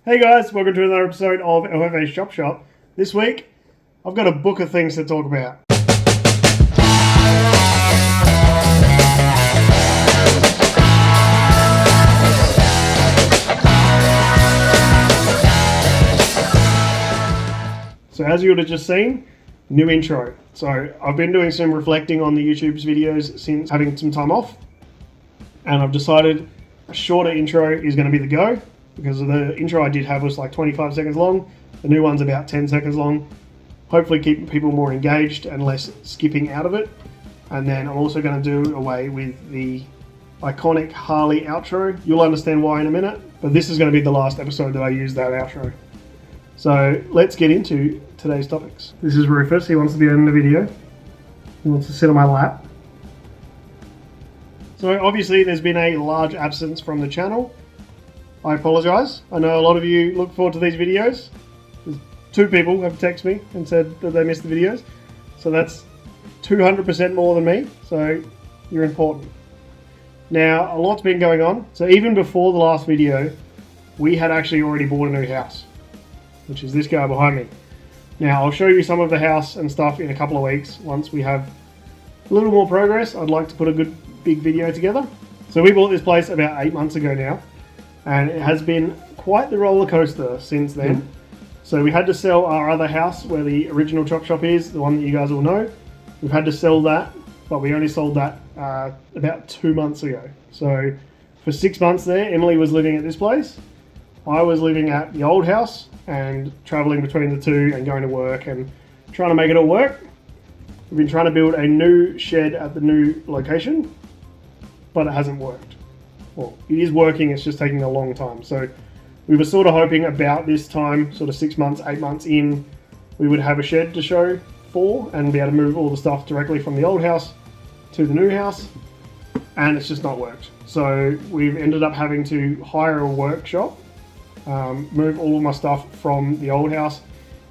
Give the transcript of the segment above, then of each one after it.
Hey guys, welcome to another episode of Heffes Shop Shop. This week, I've got a book of things to talk about. So as you would have just seen, new intro. So I've been doing some reflecting on the YouTube's videos since having some time off, and I've decided a shorter intro is going to be the go, because the intro I did have was like 25 seconds long. The new one's about 10 seconds long. Hopefully keeping people more engaged and less skipping out of it. And then I'm also going to do away with the iconic Harley outro. You'll understand why in a minute, but this is going to be the last episode that I use that outro. So let's get into today's topics. This is Rufus. He wants to be in the video. He wants to sit on my lap. So obviously there's been a large absence from the channel. I apologise. I know a lot of you look forward to these videos. There's 2 people have texted me and said that they missed the videos. So that's 200% more than me. So you're important. Now, a lot's been going on. So even before the last video, we had actually already bought a new house, which is this guy behind me. Now, I'll show you some of the house and stuff in a couple of weeks. Once we have a little more progress, I'd like to put a good big video together. So we bought this place about 8 months ago now, and it has been quite the roller coaster since then. So we had to sell our other house where the original chop shop is, the one that you guys all know. We've had to sell that, but we only sold that about 2 months ago. So for 6 months there, Emily was living at this place. I was living at the old house and traveling between the two and going to work and trying to make it all work. We've been trying to build a new shed at the new location, but it hasn't worked. Well, it is working, it's just taking a long time. So we were sort of hoping about this time, sort of 6 months, 8 months in, we would have a shed to show for and be able to move all the stuff directly from the old house to the new house, and it's just not worked. So we've ended up having to hire a workshop, move all of my stuff from the old house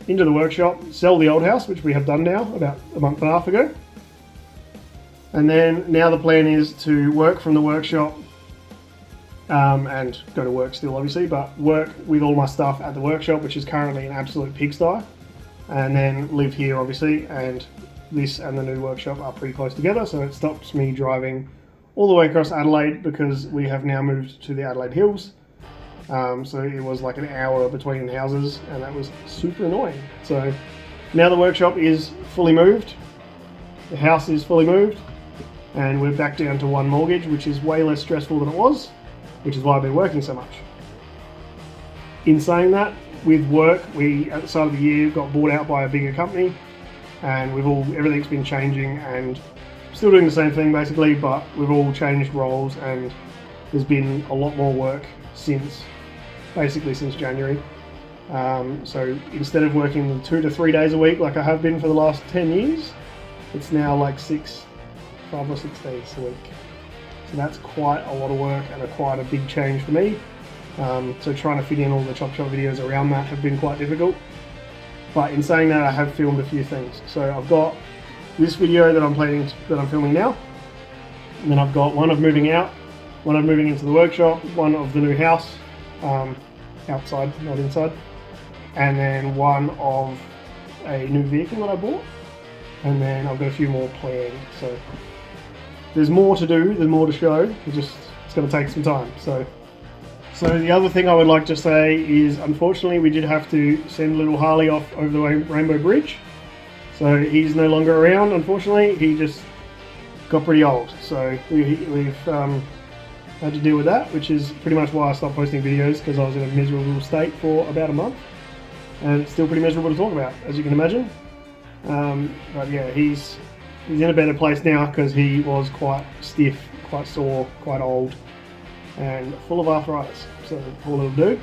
into the workshop, sell the old house, which we have done now about a month and a half ago. And then now the plan is to work from the workshop and go to work still obviously, but work with all my stuff at the workshop, which is currently an absolute pigsty, and then live here obviously. And this and the new workshop are pretty close together, so it stops me driving all the way across Adelaide, because we have now moved to the Adelaide Hills. So it was like an hour between houses, and that was super annoying. So now the workshop is fully moved, the house is fully moved, and we're back down to one mortgage, which is way less stressful than it was, which is why I've been working so much. In saying that, with work, we at the start of the year got bought out by a bigger company, and everything's been changing and still doing the same thing basically, but we've all changed roles, and there's been a lot more work since January. So instead of working 2 to 3 days a week like I have been for the last 10 years, it's now like 5 or 6 days a week. So that's quite a lot of work and quite a big change for me. So trying to fit in all the chop shop videos around that have been quite difficult. But in saying that, I have filmed a few things. So I've got this video that I'm filming now, and then I've got one of moving out, one of moving into the workshop, one of the new house, outside, not inside, and then one of a new vehicle that I bought, and then I've got a few more planned. So there's more to do, there's more to show, it's going to take some time. So the other thing I would like to say is, unfortunately, we did have to send little Harley off over the Rainbow Bridge. So he's no longer around, unfortunately. He just got pretty old. So we've had to deal with that, which is pretty much why I stopped posting videos, because I was in a miserable state for about a month. And it's still pretty miserable to talk about, as you can imagine. But yeah, he's in a better place now, because he was quite stiff, quite sore, quite old, and full of arthritis. So poor little dude.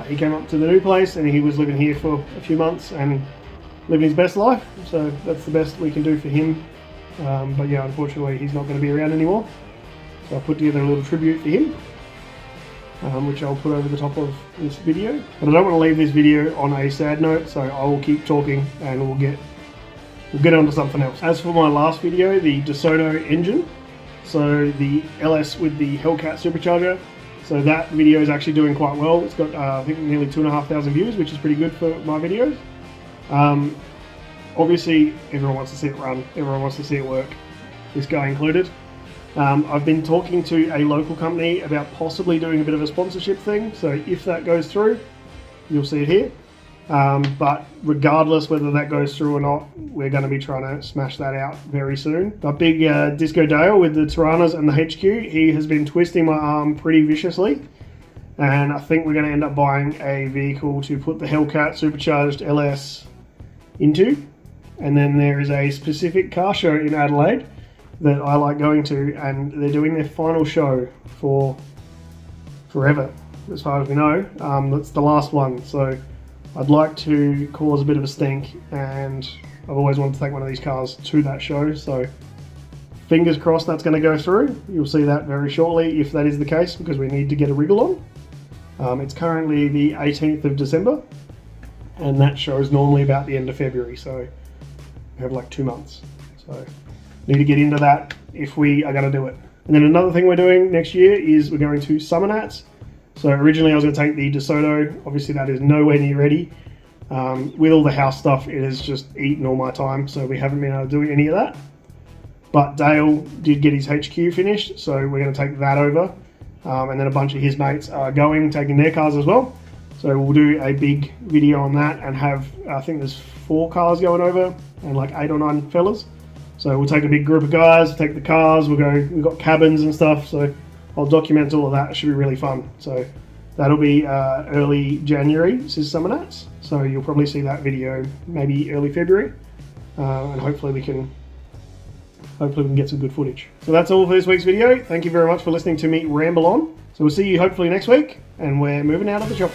He came up to the new place, and he was living here for a few months and living his best life. So that's the best we can do for him. But yeah, unfortunately, he's not going to be around anymore. So I put together a little tribute for him, which I'll put over the top of this video. But I don't want to leave this video on a sad note, so I will keep talking and we'll get on to something else. As for my last video, the DeSoto engine, so the LS with the Hellcat supercharger, So that video is actually doing quite well. It's got I think nearly 2,500 views, which is pretty good for my videos. Obviously, everyone wants to see it run. Everyone wants to see it work. This guy included. I've been talking to a local company about possibly doing a bit of a sponsorship thing. So if that goes through, you'll see it here. But regardless whether that goes through or not, we're going to be trying to smash that out very soon. But big Disco Dale with the Tiranas and the HQ, he has been twisting my arm pretty viciously. And I think we're going to end up buying a vehicle to put the Hellcat Supercharged LS into. And then there is a specific car show in Adelaide that I like going to, and they're doing their final show for forever, as far as we know. That's the last one, so I'd like to cause a bit of a stink, and I've always wanted to take one of these cars to that show, so fingers crossed that's going to go through. You'll see that very shortly if that is the case, because we need to get a wriggle on. It's currently the 18th of December, and that show is normally about the end of February, so we have like 2 months. So need to get into that if we are going to do it. And then another thing we're doing next year is we're going to Summer Nats. So originally I was going to take the DeSoto. Obviously that is nowhere near ready. With all the house stuff, it has just eaten all my time, so we haven't been able to do any of that. But Dale did get his HQ finished, so we're going to take that over. And then a bunch of his mates are taking their cars as well. So we'll do a big video on that and have, I think there's 4 cars going over and like 8 or 9 fellas. So we'll take a big group of guys, take the cars, we've got cabins and stuff, so I'll document all of that. It should be really fun. So that'll be early January, this is Summer Nats. So you'll probably see that video maybe early February, and hopefully we can get some good footage. So that's all for this week's video. Thank you very much for listening to me ramble on. So we'll see you hopefully next week, and we're moving out of the shop.